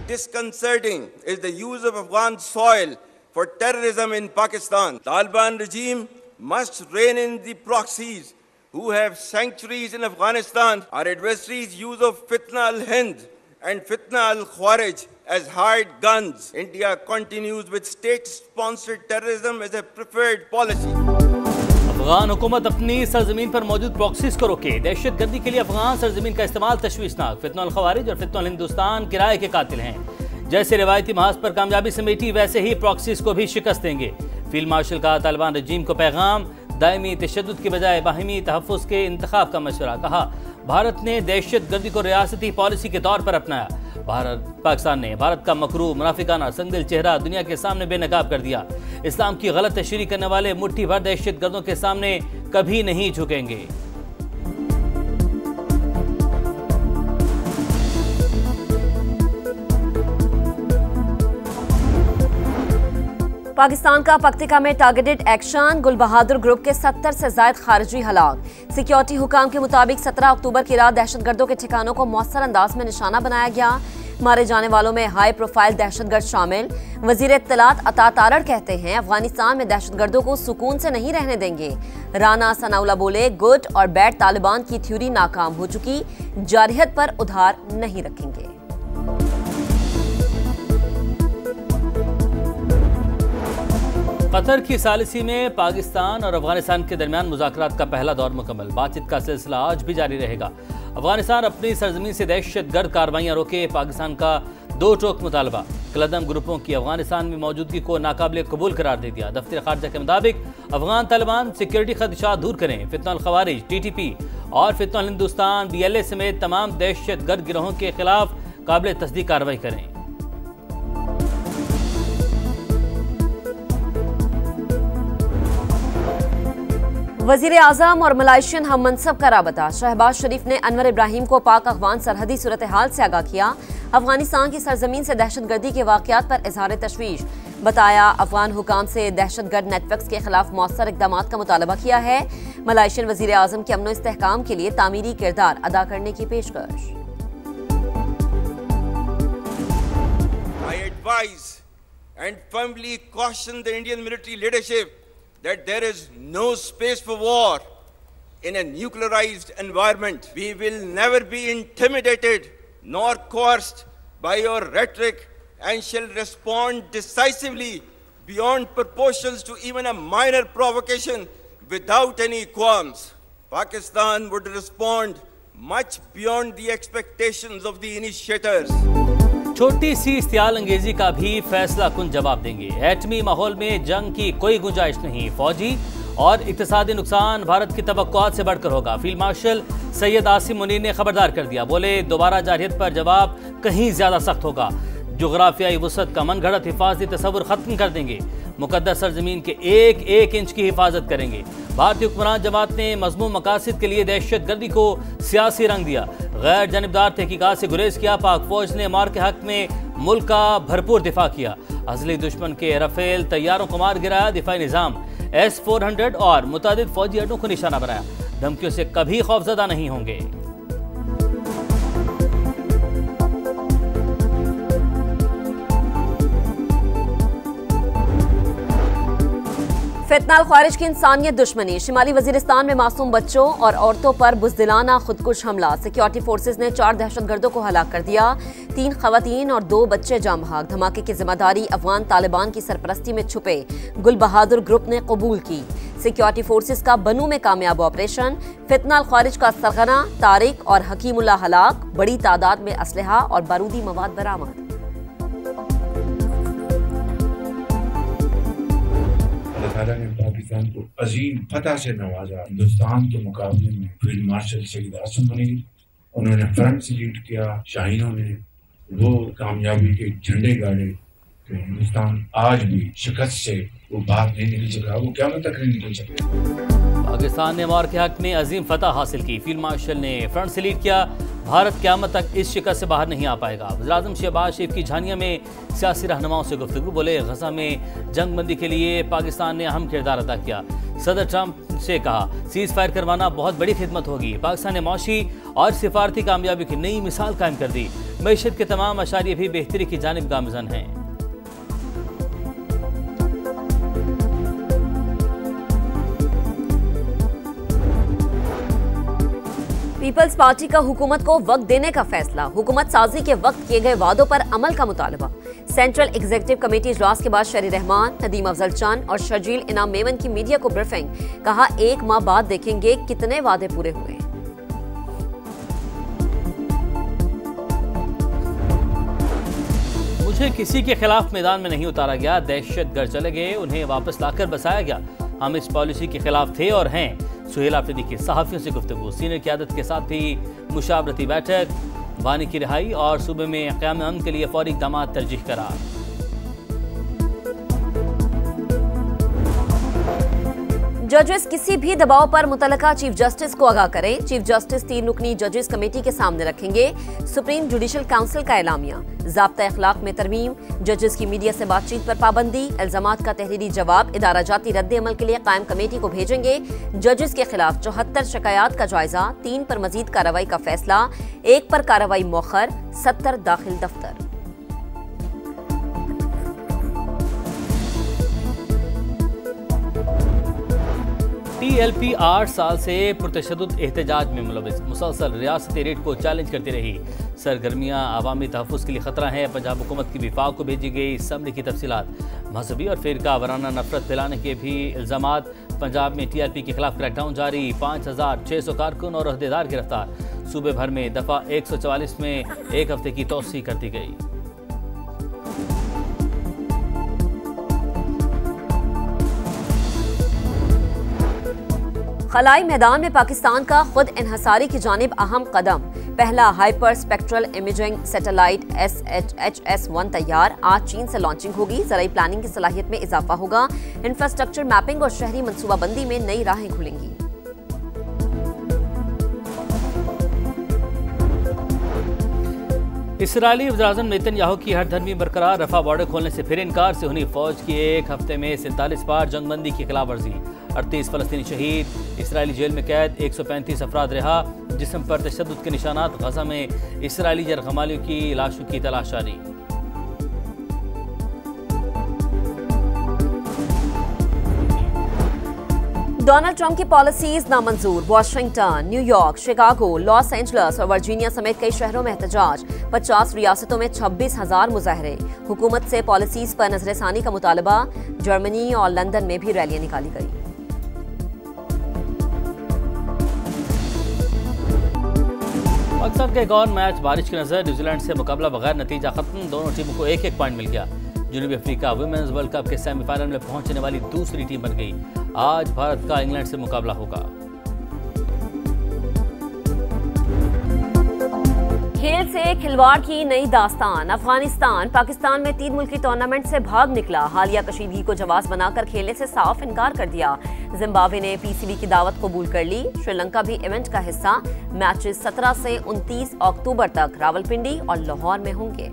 disconcerting is the use of Afghan soil for terrorism in Pakistan. Taliban regime must rein in the proxies who have sanctuaries in Afghanistan. Our adversaries' use of Fitna al-Hind and Fitna al-Khawarij as hired guns. India continues with state-sponsored terrorism as a preferred policy. Afghan हुकूमत अपनी सरजमीन पर मौजूद proxies को रोके। दहशत गर्दी के लिए अफगान सरजमीन का इस्तेमाल तशवीशनाक। फितना अल खवारिज और फितना अल हिंदुस्तान किराए के कातिल हैं। जैसे रिवायती महाज पर कामयाबी समेटी वैसे ही प्रॉक्सीज को भी शिकस्त देंगे। फील्ड मार्शल का तालिबान रजीम को पैगाम, दायमी तशद्दुद की बजाय बाहिमी तहफ़्फ़ुज़ के इंतखाब का मशवरा। कहा, भारत ने दहशत गर्दी को रियासती पॉलिसी के तौर पर अपनाया। पाकिस्तान ने भारत का मकरू, मुनाफिकाना, संगदिल चेहरा दुनिया के सामने बेनकाब कर दिया। इस्लाम की गलत तशरीह करने वाले मुट्ठी भर दहशत गर्दों के सामने कभी नहीं झुकेंगे। पाकिस्तान का पक्तिका में टारगेटेड एक्शन, गुल बहादुर ग्रुप के 70 से ज्यादा खारजी हलाक। सिक्योरिटी हुकाम के मुताबिक 17 अक्टूबर की रात दहशतगर्दों के ठिकानों को मौसर अंदाज में निशाना बनाया गया। मारे जाने वालों में हाई प्रोफाइल दहशतगर्द शामिल। वजीर इत्तलात अता तारड़ कहते हैं, अफगानिस्तान में दहशतगर्दों को सुकून से नहीं रहने देंगे। राना सनाउल्ला बोले, गुड और बैड तालिबान की थ्योरी नाकाम हो चुकी, जारहियत पर उधार नहीं रखेंगे। कतर की सालिसी में पाकिस्तान और अफगानिस्तान के दरमियान मुज़ाकरात का पहला दौर मुकम्मल। बातचीत का सिलसिला आज भी जारी रहेगा। अफगानिस्तान अपनी सरजमीन से दहशत गर्द कार्रवाइयाँ रोके। पाकिस्तान का दो टोक मुतालबा। कलदम ग्रुपों की अफगानिस्तान में मौजूदगी को नाकाबिल कबूल करार दे दिया। दफ्तर खारजा के मुताबिक अफगान तालिबान सिक्योरिटी खदशात दूर करें। फितना अल खवारिज, TTP और फितना अल हिंदुस्तान, BLA समेत तमाम दहशत गर्द गिरोहों के खिलाफ काबिल तस्दीक कार्रवाई करें। वजीर आजम और मलाइशियन हम मनसब का राबता। शहबाज शरीफ ने अनवर इब्राहिम को पाक अफगान सरहदी सूरत हाल से आगाह किया। अफगानिस्तान की सरजमीन से दहशतगर्दी के वाकयात पर इजहार तशवीश। बताया, अफगान हुकाम से दहशतगर्द नेटवर्क्स के खिलाफ मौसर इकदाम का मुतालबा किया है। मलाइशियन वजीर आजम के अमन इस्तेहकाम के लिए तामीरी किरदार अदा करने की पेशकश। I advise and firmly caution the Indian military leadership that there is no space for war in a nuclearized environment. We will never be intimidated nor coerced by your rhetoric and shall respond decisively beyond proportions to even a minor provocation without any qualms. Pakistan would respond much beyond the expectations of the initiators. छोटी सी इस्तियाल अंगेजी का भी फैसला कुन जवाब देंगे। एटमी माहौल में जंग की कोई गुंजाइश नहीं। फौजी और इक्तिसादी नुकसान भारत की तवक्कुआत से बढ़कर होगा। फील्ड मार्शल सैयद आसिम मुनीर ने खबरदार कर दिया। बोले, दोबारा जारहियत पर जवाब कहीं ज्यादा सख्त होगा। जोग्राफियाई वसअत का मनगढ़ंत हिफाजती तस्वुर खत्म कर देंगे। मुकद्दस सरजमीन के एक एक इंच की हिफाजत करेंगे। भारतीय हुक्मरान जमात ने मज़मूम मकासद के लिए दहशत गर्दी को सियासी रंग दिया। गैर जानिबदार तहकीकात से गुरेज किया। पाक फौज ने मार के हक में मुल्क का भरपूर दिफा किया। असली दुश्मन के रफेल तैयारों को मार गिराया। दिफाई निज़ाम S-400 और मुतादिद फौजी अड्डों को निशाना बनाया। धमकियों से कभी खौफजदा नहीं होंगे। फितना अल ख्वारिज की इंसानियत दुश्मनी। शिमाली वजीरिस्तान में मासूम बच्चों और औरतों पर बुज़दिलाना खुदकुश हमला। सिक्योरिटी फोर्सेज ने 4 दहशतगर्दों को हलाक कर दिया। 3 खवातीन और 2 बच्चे जाम बहक। धमाके की जिम्मेदारी अफगान तालिबान की सरपरस्ती में छुपे गुल बहादुर ग्रुप ने कबूल की। सिक्योरिटी फोर्सेज का बनू में कामयाब ऑपरेशन। फितना अल ख्वारिज का सरगना तारिक और हकीमुल्ला हलाक। बड़ी तादाद में असलहा और बारूदी मवाद बरामद। अल्लाह ने पाकिस्तान को अजीम फतह से नवाजा। हिंदुस्तान के मुकाबले में फील्ड मार्शल सैयद आसिम मुनीर, उन्होंने फ्रंट सल्यूट किया। शाहीनों ने वो कामयाबी के झंडे गाड़े। तो हिंदुस्तान आज भी शिकस्त से वो बात नहीं निकल सका, वो क़यामत तक नहीं निकल सके। पाकिस्तान ने मार के हक में अजीम फतह हासिल की। फील्ड मार्शल ने फ्रंट सलीट किया। भारत क़यामत तक इस शिकस्त से बाहर नहीं आ पाएगा। वज़ीर-ए-आज़म शहबाज शरीफ की झानिया में सियासी रहनुमाओं से गुफ्तगू। बोले, गजा में जंगबंदी के लिए पाकिस्तान ने अहम किरदार अदा किया। सदर ट्रंप से कहा, सीज फायर करवाना बहुत बड़ी खिदमत होगी। पाकिस्तान ने मौशी और सिफारती कामयाबी की नई मिसाल कायम कर दी। मईशत के तमाम अशारिये भी बेहतरी की जानिब गामज़न हैं। पीपल्स पार्टी का हुकूमत को वक्त देने का फैसला। हुकूमत साजी के वक्त किए गए वादों पर अमल का मुतालबा। सेंट्रल एग्जीक्यूटिव कमेटी इजलास के बाद शरी रहमान, नदीम अफजल चंद और शर्जील इनाम मेमन की मीडिया को ब्रीफिंग। कहा, 1 माह बाद देखेंगे कितने वादे पूरे हुए। मुझे किसी के खिलाफ मैदान में नहीं उतारा गया। दहशतगर्द चले गए, उन्हें वापस लाकर बसाया गया। हम इस पॉलिसी के खिलाफ थे और हैं। सुहेल आफरीदी की सहाफियों से गुफ्तगू। सीनियर क़यादत के साथ भी मुशावरती बैठक। वानी की रिहाई और सूबे में क़याम अमन के लिए फौरी इक़दामात तरजीह करार। जजेस किसी भी दबाव पर मुतलका चीफ जस्टिस को आगाह करें। चीफ जस्टिस 3 रुकनी जजेस कमेटी के सामने रखेंगे। सुप्रीम जुडिशल काउंसिल का एलामिया। ज़ाब्ता अखलाक में तरमीम। जजेस की मीडिया से बातचीत पर पाबंदी। इल्जामात का तहरीरी जवाब इदारा जाती रद्द अमल के लिए कायम कमेटी को भेजेंगे। जजेस के खिलाफ 74 शिकायत का जायजा। 3 पर मजीद कार्रवाई का फैसला। 1 पर कार्रवाई मौखर। 70 दाखिल दफ्तर। TLP 8 साल से पुरतशद्दुद एहतजाज में मुलविस। मुसलसल रियासती रेट को चैलेंज करती रही। सरगर्मियाँ अवामी तहफ़्फ़ुज़ के लिए ख़तरा है। पंजाब हुकूमत की विफाक को भेजी गई समरी की तफसीलात। मजहबी और फ़िरका वाराना नफरत फैलाने के भी इल्ज़ामात। पंजाब में TLP के खिलाफ क्रैकडाउन जारी। 5600 कारकुन और अहदेदार गिरफ्तार। सूबे भर में दफ़ा 144 में 1 हफ्ते की तोसी कर दी गई। खलाई मैदान में पाकिस्तान का खुद इन्हसारी की जानिब अहम कदम। पहला hyper spectral imaging satellite SHS-1 तैयार। आज चीन से लॉन्चिंग होगी। ज़राई प्लानिंग की सलाहियत में इजाफा होगा। इंफ्रास्ट्रक्चर मैपिंग और शहरी मनसूबाबंदी में नई राहें खुलेंगी। इसराइली वज़ीर-ए-आज़म नेतन्याहू की हरधर्मी बरकरार। रफा बॉर्डर खोलने से फिर इनकार से हुई फौज की 1 हफ्ते में 47 बार जंगबंदी की खिलाफ वर्जी। 38 फ़लस्तीनी शहीद। इसराइली जेल में कैद 135 अफराद रिहा। जिस्म पर तशद्दुद के निशानात। गजा में इसराइली यरगमालियों की लाशों की तलाश जारी। डोनाल्ड ट्रंप की पॉलिसीज नामंजूर। Washington, New York, Chicago, Los Angeles और वर्जीनिया समेत कई शहरों में एहतजाज। 50 रियासतों में 26,000 मुजाहरे। हुकूमत से पॉलिसीज पर नजरसानी का मुतालबा। जर्मनी और लंदन में भी रैलियां निकाली गई। पाकिस्तान का एक और मैच बारिश की नजर। न्यूजीलैंड से मुकाबला बगैर नतीजा खत्म। दोनों टीमों को 1-1 पॉइंट मिल गया। जनूबी अफ्रीका वुमेन्स वर्ल्ड कप के सेमीफाइनल में पहुंचने वाली दूसरी टीम बन गई। आज भारत का इंग्लैंड से मुकाबला होगा। खेल से खिलवाड़ की नई दास्तान। अफगानिस्तान पाकिस्तान में 3 मुल्की टूर्नामेंट से भाग निकला। हालिया कशीदगी को जवाब बनाकर खेलने से साफ इनकार कर दिया। जिम्बाब्वे ने PCB की दावत कबूल कर ली। श्रीलंका भी इवेंट का हिस्सा। मैचेस 17 से 29 अक्टूबर तक रावलपिंडी और लाहौर में होंगे।